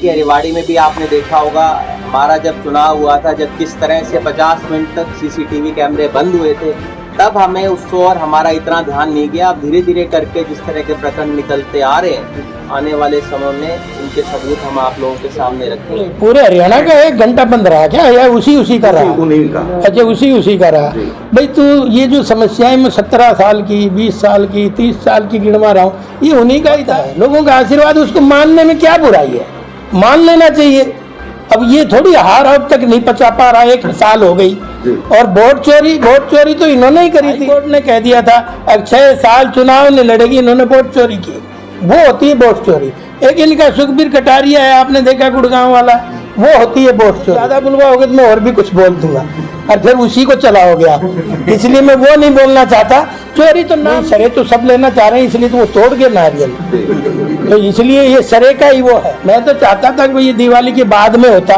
देखिए रेवाड़ी में भी आपने देखा होगा, हमारा जब चुनाव हुआ था, जब किस तरह से 50 मिनट तक सीसीटीवी कैमरे बंद हुए थे, तब हमें उस ओर हमारा इतना ध्यान नहीं गया। अब धीरे धीरे करके जिस तरह के प्रकरण निकलते आ रहे हैं, आने वाले समय में इनके सबूत हम आप लोगों के सामने रखेंगे। पूरे हरियाणा का 1 घंटा बंद रहा क्या, या उसी का रहा? अच्छा, उसी का रहा। भाई तू ये जो समस्याएं मैं 17 साल की, 20 साल की, 30 साल की गिनवा रहा हूँ, ये उन्हीं का ही था। लोगों का आशीर्वाद, उसको मानने में क्या बुराई है, मान लेना चाहिए। अब ये थोड़ी हार अब तक नहीं पचा पा रहा, 1 साल हो गई। और वोट चोरी तो इन्होंने ही करी थी। कोर्ट ने कह दिया था अब 6 साल चुनाव नहीं लड़ेगी, इन्होंने वोट चोरी की, वो होती है वोट चोरी। एक इनका सुखबीर कटारिया है, आपने देखा गुड़गांव वाला, वो होती है वोट चोरी। ज्यादा बुलवाओगे तो मैं और भी कुछ बोल दूंगा और फिर उसी को चलाओगे आप, इसलिए मैं वो नहीं बोलना चाहता। चोरी तो ना, सरे तो सब लेना चाह रहे हैं, इसलिए तो वो तोड़ गए नारियल, तो इसलिए ये सरे का ही वो है। मैं तो चाहता था कि ये दिवाली के बाद में होता,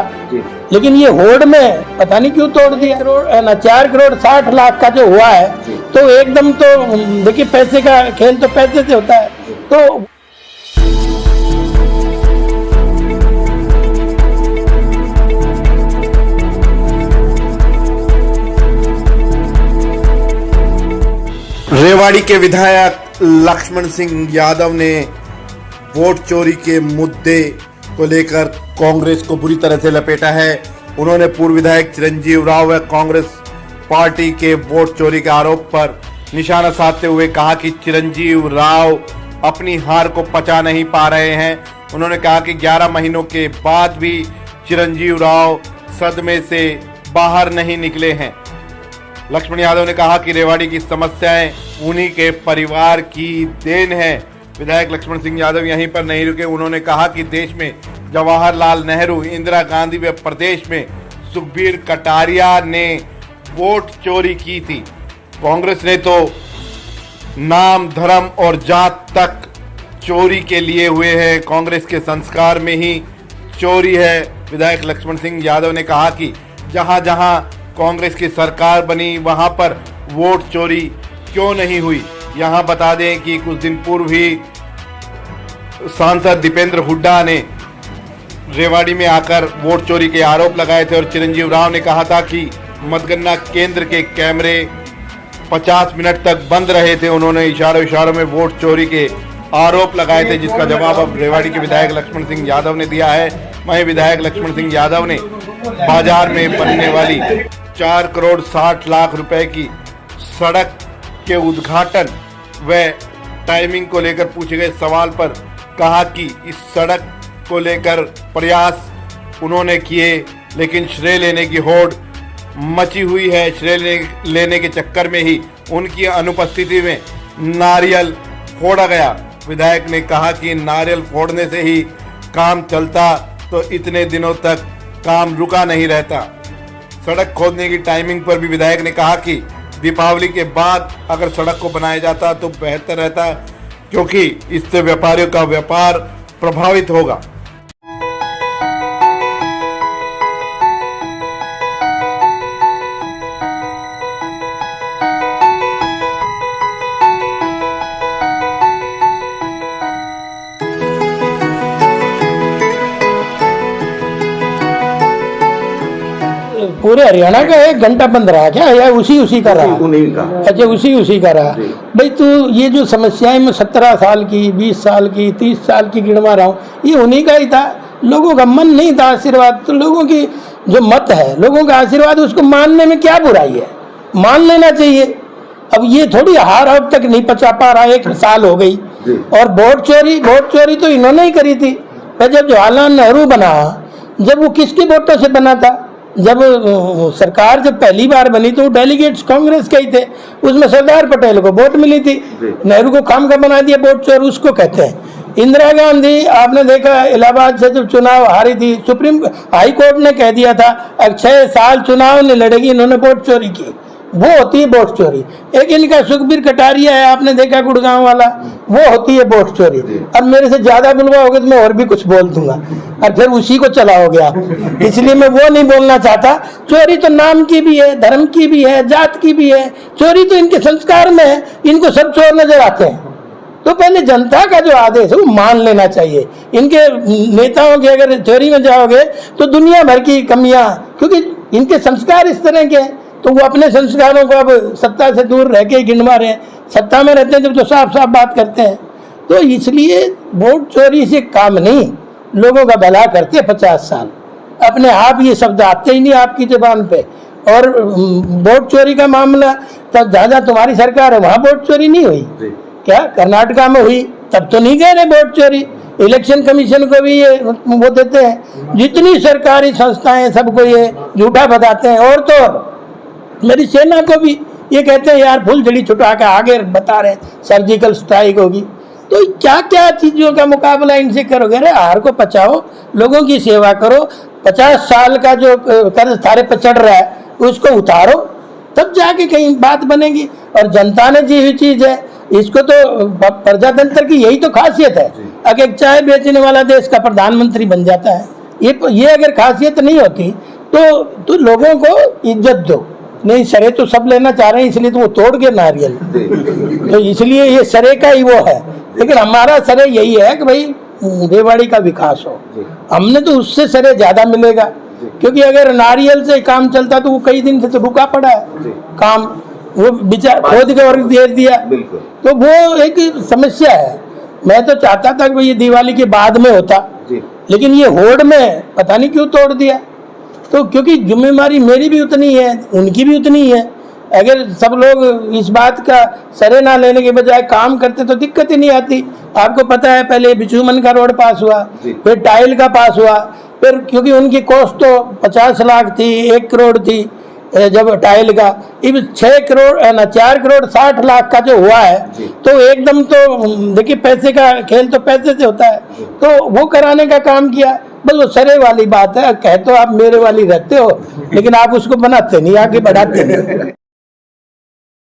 लेकिन ये होड़ में पता नहीं क्यों तोड़ दिया। 4 करोड़ 60 लाख का जो हुआ है, तो एकदम तो देखिए पैसे का खेल तो पैसे से होता है। तो रेवाड़ी के विधायक लक्ष्मण सिंह यादव ने वोट चोरी के मुद्दे को लेकर कांग्रेस को बुरी तरह से लपेटा है। उन्होंने पूर्व विधायक चिरंजीव राव व कांग्रेस पार्टी के वोट चोरी के आरोप पर निशाना साधते हुए कहा कि चिरंजीव राव अपनी हार को पचा नहीं पा रहे हैं। उन्होंने कहा कि 11 महीनों के बाद भी चिरंजीव राव सदमे से बाहर नहीं निकले हैं। लक्ष्मण यादव ने कहा कि रेवाड़ी की समस्याएं उन्हीं के परिवार की देन है। विधायक लक्ष्मण सिंह यादव यहीं पर नहीं रुके। उन्होंने कहा कि देश में जवाहरलाल नेहरू, इंदिरा गांधी व प्रदेश में सुखबीर कटारिया ने वोट चोरी की थी। कांग्रेस ने तो नाम, धर्म और जात तक चोरी के लिए हुए हैं। कांग्रेस के संस्कार में ही चोरी है। विधायक लक्ष्मण सिंह यादव ने कहा कि जहां जहां कांग्रेस की सरकार बनी वहां पर वोट चोरी क्यों नहीं हुई। यहां बता दें कि कुछ दिन पूर्व ही सांसद दीपेंद्र हुड्डा ने रेवाड़ी में आकर वोट चोरी के आरोप लगाए थे और चिरंजीव राव ने कहा था कि मतगणना केंद्र के कैमरे 50 मिनट तक बंद रहे थे। उन्होंने इशारों में वोट चोरी के आरोप लगाए थे, जिसका जवाब अब रेवाड़ी के विधायक लक्ष्मण सिंह यादव ने दिया है। वहीं विधायक लक्ष्मण सिंह यादव ने बाजार में बनने वाली 4 करोड़ 60 लाख रुपए की सड़क के उद्घाटन व टाइमिंग को लेकर पूछे गए सवाल पर कहा कि इस सड़क को लेकर प्रयास उन्होंने किए, लेकिन श्रेय लेने की होड़ मची हुई है। श्रेय लेने के चक्कर में ही उनकी अनुपस्थिति में नारियल फोड़ा गया। विधायक ने कहा कि नारियल फोड़ने से ही काम चलता तो इतने दिनों तक काम रुका नहीं रहता। सड़क खोदने की टाइमिंग पर भी विधायक ने कहा कि दीपावली के बाद अगर सड़क को बनाया जाता तो बेहतर रहता, क्योंकि इससे व्यापारियों का व्यापार प्रभावित होगा। पूरे हरियाणा का 1 घंटा बंद रहा क्या, या उसी का रहा? अच्छा, उसी का रहा। भाई तू ये जो समस्याएं मैं 17 साल की, 20 साल की, 30 साल की गिनवा रहा हूँ, ये उन्हीं का ही था। लोगों का मन नहीं था आशीर्वाद, तो लोगों की जो मत है, लोगों का आशीर्वाद, उसको मानने में क्या बुराई है, मान लेना चाहिए। अब ये थोड़ी हार अब तक नहीं पचा पा रहा, 1 साल हो गई। और वोट चोरी तो इन्होंने ही करी थी। जब जवाहरलाल नेहरू बना, जब वो किसके वोटों से बना था? जब सरकार जब पहली बार बनी तो डेलीगेट्स कांग्रेस के ही थे, उसमें सरदार पटेल को वोट मिली थी। नेहरू को काम का बना दिया वोट चोर, उसको कहते हैं। इंदिरा गांधी आपने देखा इलाहाबाद से जब चुनाव हारी थी, सुप्रीम हाई कोर्ट ने कह दिया था अब 6 साल चुनाव नहीं लड़ेगी, इन्होंने वोट चोरी की, वो होती है वोट चोरी। एक इनका सुखबीर कटारिया है, आपने देखा गुड़गांव वाला, वो होती है वोट चोरी। अब मेरे से ज्यादा बुलवाओगे तो मैं और भी कुछ बोल दूंगा और फिर उसी को चलाओगे आप, इसलिए मैं वो नहीं बोलना चाहता। चोरी तो नाम की भी है, धर्म की भी है, जात की भी है। चोरी तो इनके संस्कार में है, इनको सब चोर नजर आते हैं। तो पहले जनता का जो आदेश है वो मान लेना चाहिए। इनके नेताओं के अगर थ्योरी में जाओगे तो दुनिया भर की कमियां, क्योंकि इनके संस्कार इस तरह के हैं, तो वो अपने संस्कारों को अब सत्ता से दूर रह के ही गिनवा रहे हैं। सत्ता में रहते हैं जब तो साफ साफ बात करते हैं। तो इसलिए वोट चोरी से काम नहीं, लोगों का भला करते 50 साल, अपने आप ये शब्द आते ही नहीं आपकी जुबान पे। और वोट चोरी का मामला, तब जहाँ तुम्हारी सरकार है वहाँ वोट चोरी नहीं हुई क्या? कर्नाटका में हुई, तब तो नहीं कह रहे वोट चोरी। इलेक्शन कमीशन को भी ये वो देते हैं, जितनी सरकारी संस्थाएं सबको ये झूठा बताते हैं। और तो मेरी सेना को भी ये कहते हैं यार फुलझड़ी छुटा के आगे बता रहे हैं सर्जिकल स्ट्राइक होगी। तो क्या क्या चीज़ों का मुकाबला इनसे करोगे? अरे हार को पचाओ, लोगों की सेवा करो, 50 साल का जो कर्ज थारे पर चढ़ रहा है उसको उतारो, तब जाके कहीं बात बनेगी। और जनता ने जी हुई चीज़ है, इसको तो प्रजातंत्र की यही तो खासियत है। अगर चाय बेचने वाला देश का प्रधानमंत्री बन जाता है, ये अगर खासियत नहीं होती तो लोगों को इज्जत दो। नहीं, सरे तो सब लेना चाह रहे हैं इसलिए तो वो तोड़ के नारियल, तो इसलिए ये सरे का ही वो है। लेकिन हमारा सरे यही है कि भाई रेवाड़ी का विकास हो, हमने तो उससे सरे ज्यादा मिलेगा। क्योंकि अगर नारियल से काम चलता तो वो कई दिन से तो रुका पड़ा है काम, वो विचार खोद के और दे दिया, तो वो एक समस्या है। मैं तो चाहता था कि ये दिवाली के बाद में होता, लेकिन ये होड़ में पता नहीं क्यों तोड़ दिया। तो क्योंकि जिम्मेदारी मेरी भी उतनी है, उनकी भी उतनी है। अगर सब लोग इस बात का सरे ना लेने के बजाय काम करते तो दिक्कत ही नहीं आती। आपको पता है पहले बिचूमन का रोड पास हुआ, फिर टाइल का पास हुआ, फिर क्योंकि उनकी कॉस्ट तो 50 लाख थी, 1 करोड़ थी जब टाइल का, अब 6 करोड़ ना 4 करोड़ 60 लाख का जो हुआ है, तो एकदम तो देखिए पैसे का खेल तो पैसे से होता है, तो वो कराने का काम किया। बस वो सरे वाली बात है, कह तो आप मेरे वाली रहते हो लेकिन आप उसको बनाते नहीं, आगे बढ़ाते नहीं।